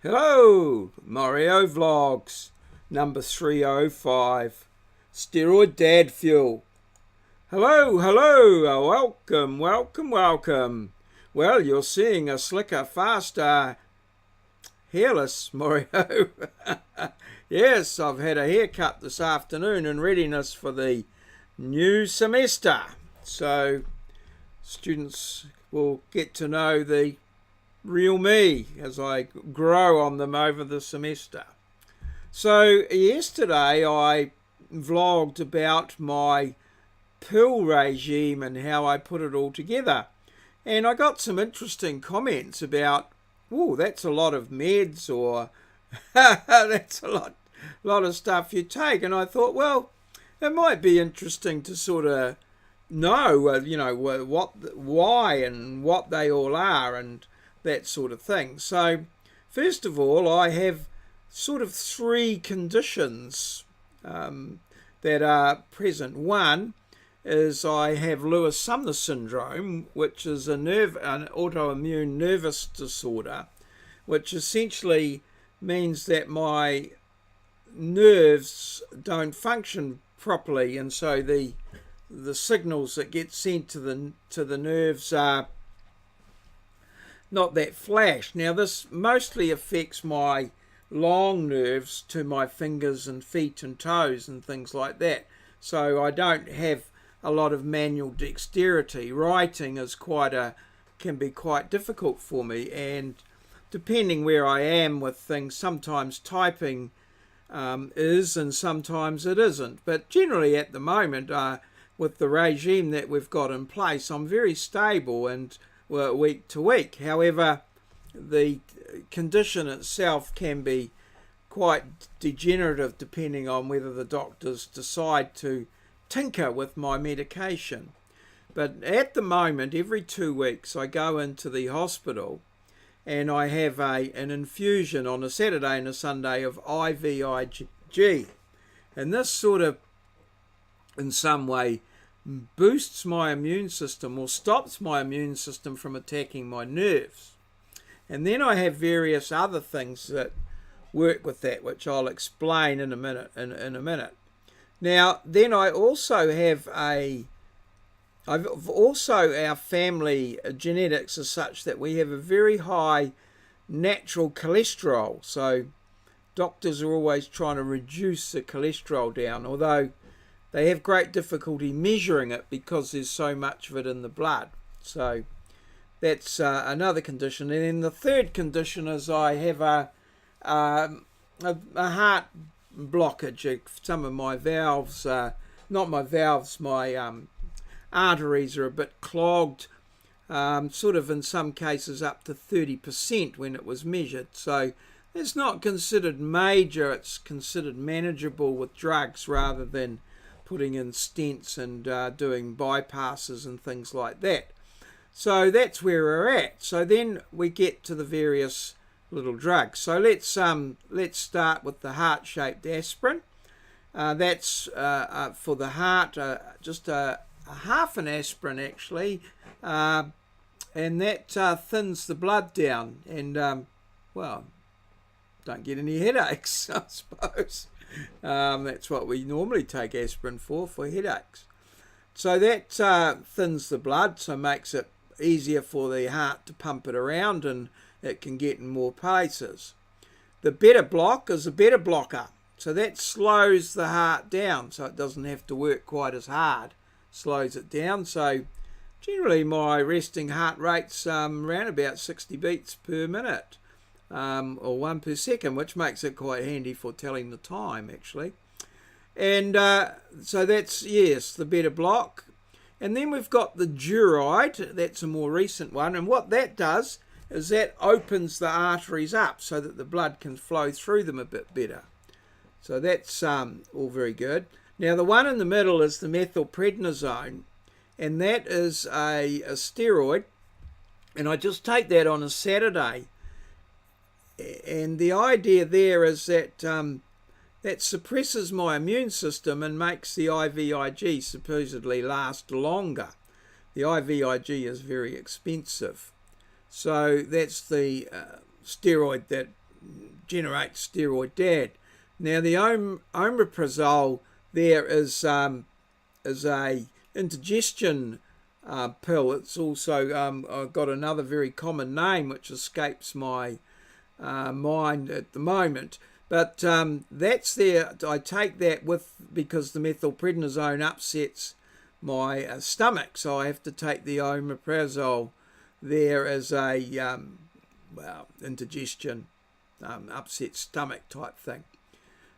Hello, Maurieo Vlogs, number 305, Steroid Dad Fuel. Hello, welcome. Well, you're seeing a slicker, faster, hairless Maurieo. Yes, I've had a haircut this afternoon in readiness for the new semester. So, students will get to know the real me as I grow on them over the semester. So yesterday I vlogged about my pill regime and how I put it all together, and I got some interesting comments about, oh, that's a lot of meds, or that's a lot of stuff you take. And I thought, well, it might be interesting to sort of know why and what they all are and that sort of thing. So first of all, I have sort of three conditions that are present. One is I have Lewis-Sumner syndrome, which is an autoimmune nervous disorder, which essentially means that my nerves don't function properly, and so the signals that get sent to the nerves are not that flash. Now, this mostly affects my long nerves to my fingers and feet and toes and things like that. So I don't have a lot of manual dexterity. Writing is can be quite difficult for me, and depending where I am with things, sometimes typing is and sometimes it isn't. But generally at the moment, with the regime that we've got in place, I'm very stable and week to week. However, the condition itself can be quite degenerative depending on whether the doctors decide to tinker with my medication. But at the moment, every 2 weeks I go into the hospital and I have an infusion on a Saturday and a Sunday of IVIG, and this sort of in some way boosts my immune system or stops my immune system from attacking my nerves. And then I have various other things that work with that, which I'll explain in a minute. Now, then I also have our family genetics are such that we have a very high natural cholesterol. So doctors are always trying to reduce the cholesterol down, although they have great difficulty measuring it because there's so much of it in the blood. So that's another condition. And then the third condition is I have a heart blockage. Some of my valves, my arteries are a bit clogged, sort of in some cases up to 30% when it was measured. So it's not considered major, it's considered manageable with drugs rather than putting in stents and doing bypasses and things like that. So that's where we're at. So then we get to the various little drugs. So let's start with the heart-shaped aspirin. That's for the heart, just a half an aspirin actually, and that thins the blood down and well, don't get any headaches, I suppose. That's what we normally take aspirin for headaches. So that thins the blood, so makes it easier for the heart to pump it around and it can get in more places. The beta block is a beta blocker, so that slows the heart down so it doesn't have to work quite as hard, slows it down. So generally my resting heart rate's around about 60 beats per minute. Or 1 per second, which makes it quite handy for telling the time actually. And so that's, yes, the beta block. And then we've got the steroid, that's a more recent one, and what that does is that opens the arteries up so that the blood can flow through them a bit better. So that's all very good. Now the one in the middle is the methylprednisone, and that is a steroid, and I just take that on a Saturday. And the idea there is that that suppresses my immune system and makes the IVIG supposedly last longer. The IVIG is very expensive. So that's the steroid that generate steroid dad. Now the omeprazole there is a indigestion pill. It's also got another very common name which escapes my mind at the moment. But that's there. I take that because the methylprednisone upsets my stomach, so I have to take the omeprazole there as a indigestion, upset stomach type thing.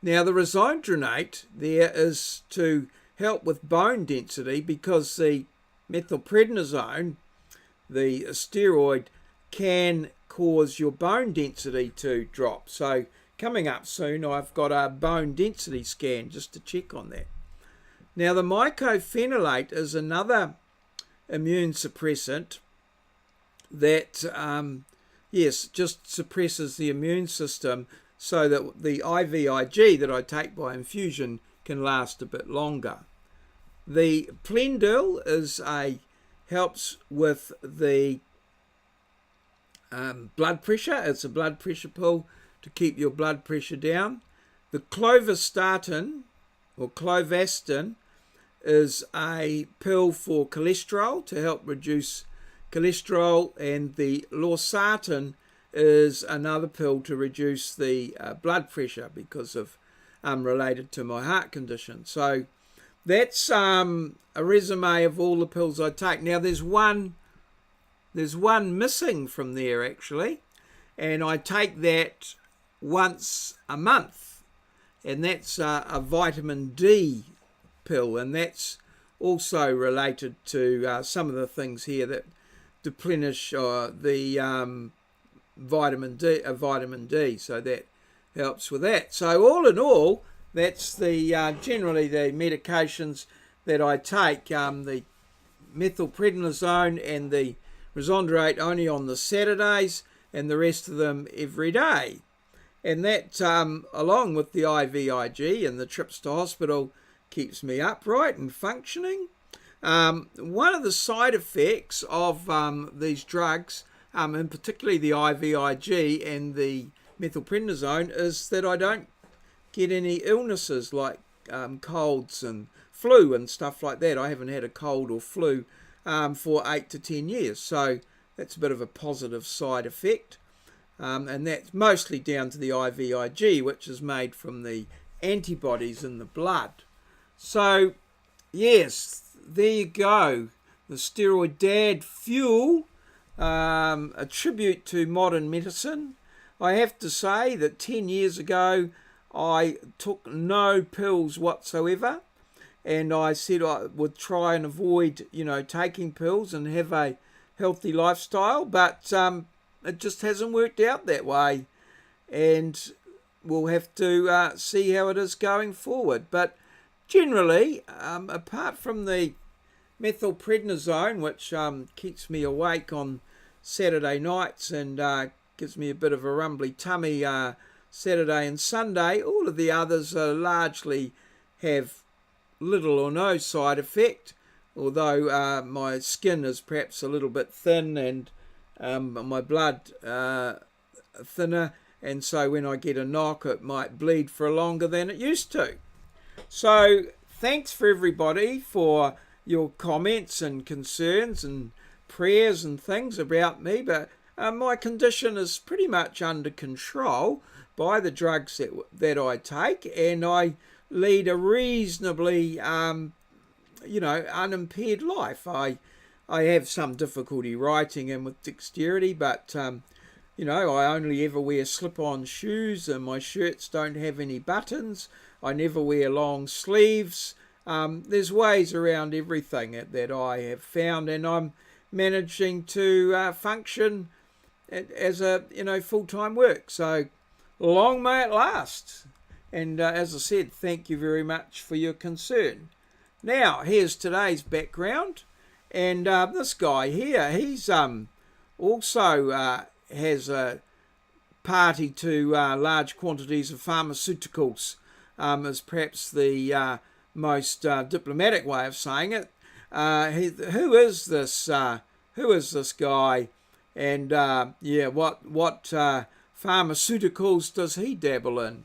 Now the risodronate there is to help with bone density, because the methylprednisone, the steroid, can cause your bone density to drop. So coming up soon, I've got a bone density scan just to check on that. Now the mycophenolate is another immune suppressant that, just suppresses the immune system, so that the IVIG that I take by infusion can last a bit longer. The Plendil helps with the blood pressure. It's a blood pressure pill to keep your blood pressure down. The clovastatin or clovastin is a pill for cholesterol to help reduce cholesterol, and the losartan is another pill to reduce the blood pressure because of related to my heart condition. So that's a resume of all the pills I take. Now there's one missing from there actually, and I take that once a month, and that's a vitamin D pill, and that's also related to some of the things here that deplenish the vitamin D, so that helps with that. So all in all, that's the generally the medications that I take. The methylprednisone and the risodronate only on the Saturdays, and the rest of them every day. And that, along with the IVIG and the trips to hospital, keeps me upright and functioning. One of the side effects of these drugs, and particularly the IVIG and the methylprednisone, is that I don't get any illnesses like colds and flu and stuff like that. I haven't had a cold or flu for 8 to 10 years, so that's a bit of a positive side effect, and that's mostly down to the IVIG, which is made from the antibodies in the blood. So yes, there you go, the steroid dad fuel, a tribute to modern medicine. I have to say that 10 years ago I took no pills whatsoever, and I said I would try and avoid, taking pills and have a healthy lifestyle, but it just hasn't worked out that way, and we'll have to see how it is going forward. But generally, apart from the methylprednisone, which keeps me awake on Saturday nights and gives me a bit of a rumbly tummy Saturday and Sunday, all of the others largely have little or no side effect, although my skin is perhaps a little bit thin, and my blood thinner, and so when I get a knock it might bleed for longer than it used to. So thanks for everybody for your comments and concerns and prayers and things about me, but my condition is pretty much under control by the drugs that I take, and I lead a reasonably unimpaired life. I have some difficulty writing and with dexterity, but I only ever wear slip-on shoes, and my shirts don't have any buttons. I never wear long sleeves. There's ways around everything that I have found, and I'm managing to function as a full-time work. So long may it last. And as I said, thank you very much for your concern. Now, here's today's background. And this guy here, he's also has a party to large quantities of pharmaceuticals, is perhaps the most diplomatic way of saying it. Who is this guy? And what pharmaceuticals does he dabble in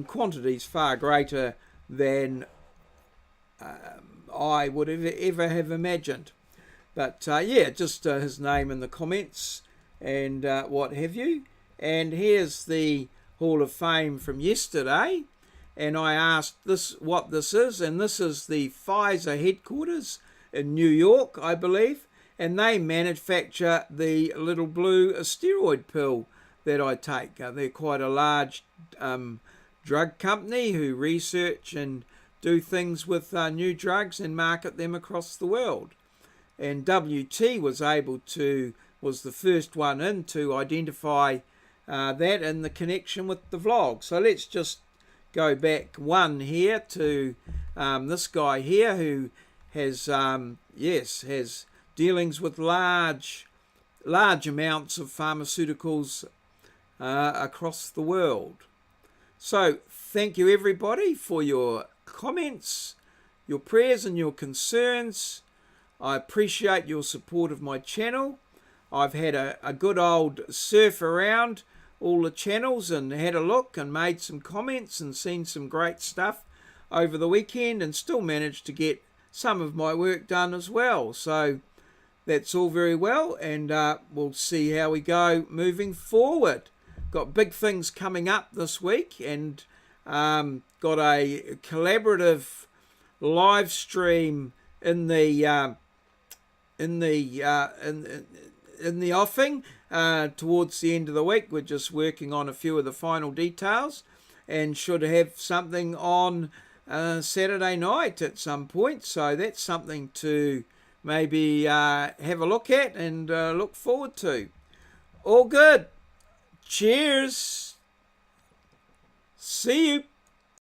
quantities far greater than I would ever have imagined. But yeah, just his name in the comments and what have you. And here's the Hall of Fame from yesterday. And I asked what this is, and this is the Pfizer headquarters in New York, I believe, and they manufacture the little blue steroid pill that I take. They're quite a large drug company who research and do things with new drugs and market them across the world. And WT was the first one in to identify that in the connection with the vlog. So let's just go back one here to this guy here who has has dealings with large amounts of pharmaceuticals across the world. So thank you everybody for your comments, your prayers and your concerns. I appreciate your support of my channel. I've had a good old surf around all the channels and had a look and made some comments and seen some great stuff over the weekend, and still managed to get some of my work done as well. So that's all very well, and we'll see how we go moving forward. Got big things coming up this week, and got a collaborative live stream in the offing towards the end of the week. We're just working on a few of the final details, and should have something on Saturday night at some point. So that's something to maybe have a look at and look forward to. All good. Cheers. See you.